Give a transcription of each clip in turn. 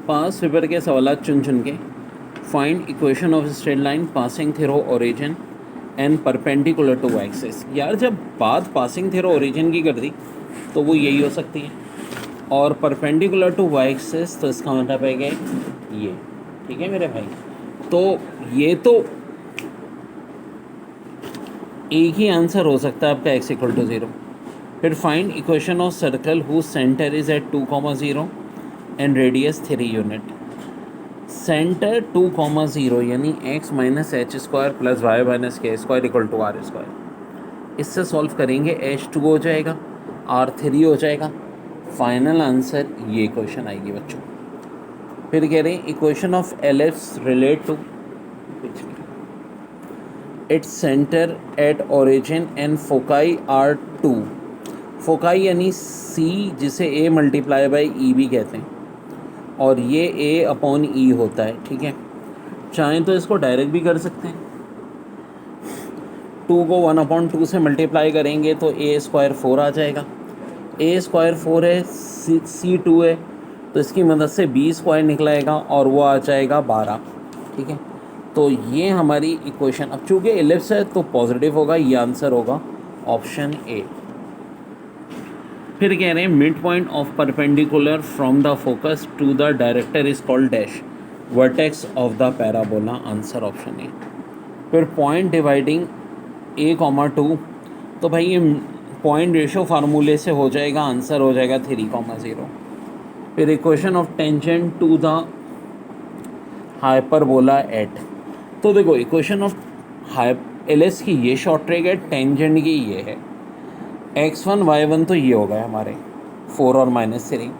पास paper के सवाल चुन चुन के find equation of straight line passing through origin and perpendicular to axis. यार जब बात पासिंग थ्रू ओरिजिन की कर दी तो वो यही हो सकती है, और परपेंडिकुलर टू वाई एक्सिस तो इसका मतलब है कि ये। ठीक है मेरे भाई, तो ये तो एक ही आंसर हो सकता है आपका x इक्वल टू 0। फिर find equation of circle whose centre is at 2,0 and radius 3 unit. Centre 2,0 यानी x minus h square plus y minus k square equal to r square. इससे सॉल्व करेंगे h2 हो जाएगा, r3 हो जाएगा। Final answer ये question आएगी बच्चों। फिर कह रहे हैं equation of ellipse relate to its centre at origin and foci are 2। Foci यानी C जिसे A मल्टीप्लाई बाई ई भी कहते हैं, और ये A अपॉन ई होता है। ठीक है, चाहें तो इसको डायरेक्ट भी कर सकते हैं। 2 को 1/2 से मल्टीप्लाई करेंगे तो A स्क्वायर 4 आ जाएगा। A स्क्वायर 4 है, C 2 है, तो इसकी मदद से B स्क्वायर निकलेगा और वो आ जाएगा 12। ठीक है, तो ये हमारी इक्वेशन। अब चूँकि एलिप्स है तो पॉजिटिव होगा, ये आंसर होगा ऑप्शन ए। फिर कह रहे हैं mid point of perpendicular from the focus to the director is called dash vertex of the parabola. Answer option A. फिर पॉइंट डिवाइडिंग a,2, तो भाई ये पॉइंट रेशो फार्मूले से हो जाएगा, आंसर हो जाएगा 3,0। फिर equation of tangent to the hyperbola at, तो देखो इक्वेशन ऑफ एलिप्स की ये शॉर्ट ट्रैक है, टेंजेंट की ये है। x1 y1 तो ये हो गए हमारे 4 और -3।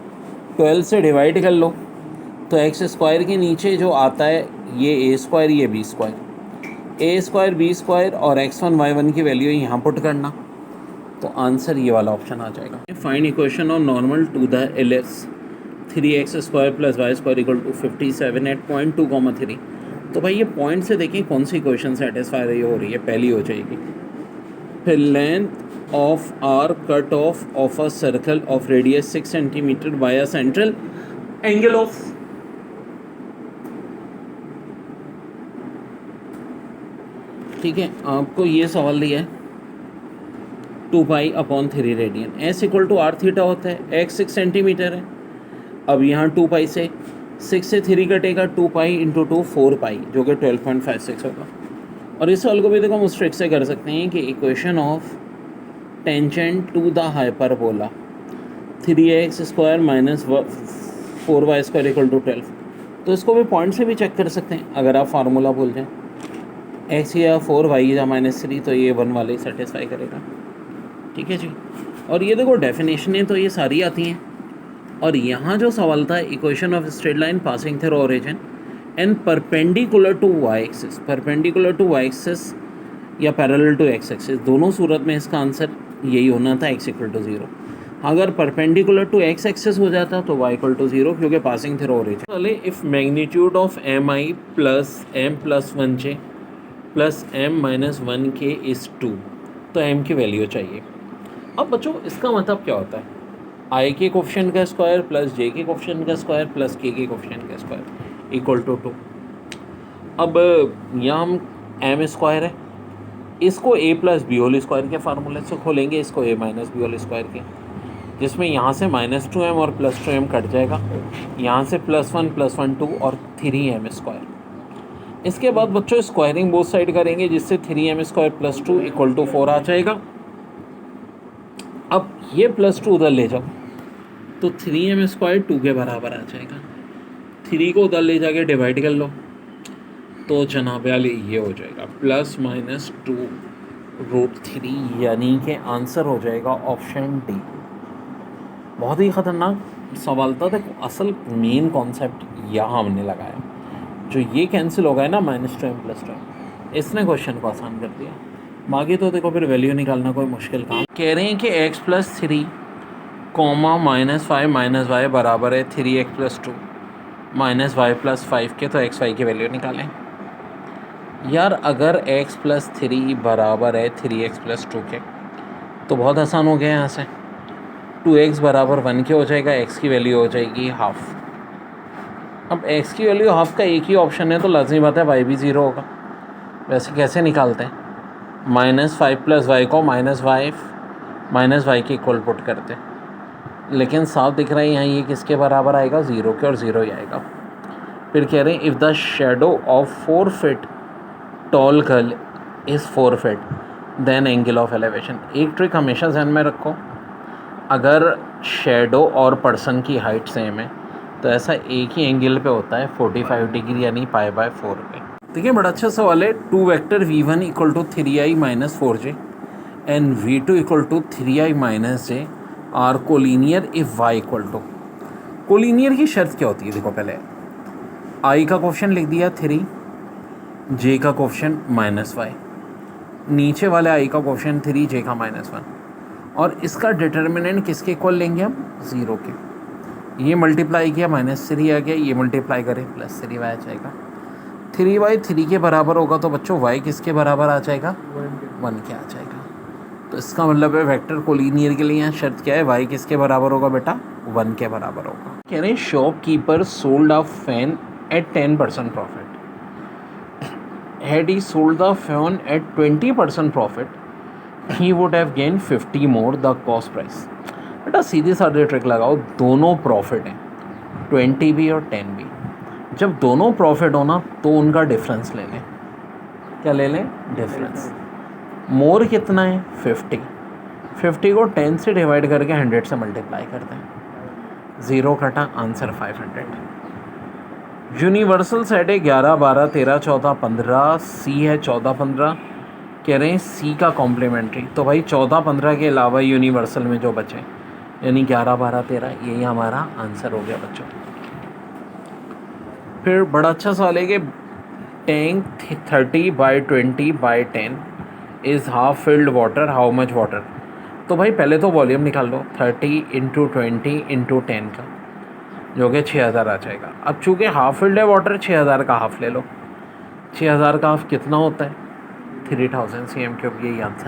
12 से डिवाइड कर लो तो एक्स स्क्वायर के नीचे जो आता है ये a स्क्वायर, ये b square. a square b square और x1 y1 की वैल्यू यहाँ पुट करना, तो आंसर ये वाला ऑप्शन आ जाएगा। Find equation of normal to the ellipse 3x square plus y square equal to 57 at point 2,3। तो भाई ये पॉइंट से देखें कौन सी इक्वेशन सेटिस्फाई हो रही है, पहली हो जाएगी। फिर length of arc cut off a circle of radius 6 centimetre by a central angle of, ठीक है, आपको ये सवाल दिया है 2π/3 radian. s equal to r theta होता है, x 6 सेंटीमीटर है। अब यहाँ 2π से 6 से 3 कटेगा, 2π इंटू 2 4π, जो कि 12.56 होगा। और इस सवाल को भी देखो हम उस ट्रिक से कर सकते हैं कि equation of tangent to the hyperbola 3x square minus 4y square equal to 12, तो इसको भी पॉइंट से भी चेक कर सकते हैं अगर आप फार्मूला भूल जाएं। x या 4y या -3, तो ये 1 वाले सेटिस्फाई करेगा। ठीक है जी, और ये देखो डेफिनेशनें तो ये सारी आती हैं। और यहाँ जो सवाल था equation of straight line passing through origin and perpendicular to y axis, perpendicular to y axis या पैरेलल टू एक्स एक्सिस, दोनों सूरत में इसका आंसर यही होना था x इक्वल टू 0। अगर परपेंडिकुलर टू एक्स एक्सिस हो जाता तो y इक्वल टू 0, क्योंकि पासिंग थ्रू ओरिजिन। चले if magnitude of mi plus m plus 1j plus m minus 1k is 2, तो m की वैल्यू चाहिए। अब बच्चों इसका मतलब क्या होता है, i के कोफिशिएंट का स्क्वायर प्लस j के कोफिशिएंट का स्क्वायर प्लस k के कोफिशिएंट का स्क्वायर इक्वल टू 2। अब यहाँ हम m स्क्वायर है, इसको a plus B whole square के फार्मूले से खोलेंगे, इसको a minus B whole square के, जिसमें यहाँ से -2m और +2m कट जाएगा, यहाँ से +1 +1 2 और 3m स्क्वायर। इसके बाद बच्चों स्क्वायरिंग बोथ साइड करेंगे, जिससे 3m square plus 2 equal to 4 आ जाएगा। अब ये +2 उधर ले जाओ तो 3m स्क्वायर 2 के बराबर आ जाएगा। 3 को उधर ले जाके डिवाइड कर लो तो जनाब वाले ये हो जाएगा ±2√3, यानी कि आंसर हो जाएगा ऑप्शन डी। बहुत ही ख़तरनाक सवाल था। देखो असल मेन कॉन्सेप्ट यहाँ हमने लगाया, जो ये कैंसिल हो गया ना -2m + 2m, इसने क्वेश्चन को आसान कर दिया। बाकी तो देखो फिर वैल्यू निकालना कोई मुश्किल काम। कह रहे हैं कि x + 3, -5 - y बराबर है 3x + 2 -y + 5 के, तो x y की वैल्यू निकालें। यार अगर x + 3 बराबर है 3x + 2 के, तो बहुत आसान हो गया। यहाँ से 2x बराबर 1 के हो जाएगा, x की वैल्यू हो जाएगी ½ अब x की वैल्यू हाफ का एक ही ऑप्शन है तो लाजमी बात है y भी 0 होगा। वैसे कैसे निकालते हैं? -5 + y को -y के इक्वल पुट करते हैं, लेकिन साफ दिख रहा है यहाँ ये किसके बराबर आएगा? 0 के, और 0 ही आएगा। फिर कह रहे हैं if the shadow of 4 feet tall girl is 4 feet then angle of elevation. एक ट्रिक हमेशा ध्यान में रखो, अगर शेडो और पर्सन की हाइट सेम है तो ऐसा एक ही एंगल पे होता है 45 डिग्री, यानी π/4 पे। देखिए बड़ा अच्छा सवाल है। 2 vector v1 = 3i - 4j and v2 = 3i - j are collinear if y = collinear की शर्त क्या होती है? देखो पहले i का कोफिशिएंट लिख दिया 3, j का कोफिशिएंट -y, नीचे वाले i का कोफिशिएंट 3, j का -1, और इसका डिटर्मिनेंट किसके इक्वल लेंगे हम? 0 के। ये मल्टीप्लाई किया -3 आ गया, ये मल्टीप्लाई करें +3y आ जाएगा। 3y 3 के बराबर होगा तो बच्चों y किसके बराबर आ जाएगा? 1 के आ जाएगा। तो इसका मतलब है वेक्टर कोलिनियर के लिए यहाँ शर्त क्या है? y किसके बराबर होगा बेटा? 1 के बराबर होगा। कह रहे हैं shopkeeper sold a fan at 10% profit. Had he sold the fan at 20% profit he would have gain 50 more the cost price. बेटा सीधी साधी ट्रिक लगाओ, दोनों प्रॉफिट हैं, 20 भी और 10 भी। जब दोनों प्रॉफिट हो ना तो उनका डिफरेंस ले लें। क्या ले लें? डिफरेंस। मोर कितना है? 50। 50 को 10 से डिवाइड करके 100 से मल्टीप्लाई करते हैं, 0 कटा, आंसर 500। यूनिवर्सल सेट है 11, 12, 13, 14, 15, सी है 14, 15। कह रहे हैं सी का कॉम्प्लीमेंट्री, तो भाई 14, 15 के अलावा यूनिवर्सल में जो बचे यानी 11, 12, 13, यही हमारा आंसर हो गया बच्चों। फिर बड़ा अच्छा सवाल है कि tank 30/20/10 is half filled water, how much water? तो भाई पहले तो वॉल्यूम निकाल लो, 30 × 20 × 10 का, जो कि 6000 आ जाएगा। अब चूँकि हाफ फिल्ड है वाटर, 6000 का हाफ ले लो। 6000 का हाफ कितना होता है? 3000 cm3, यही आंसर।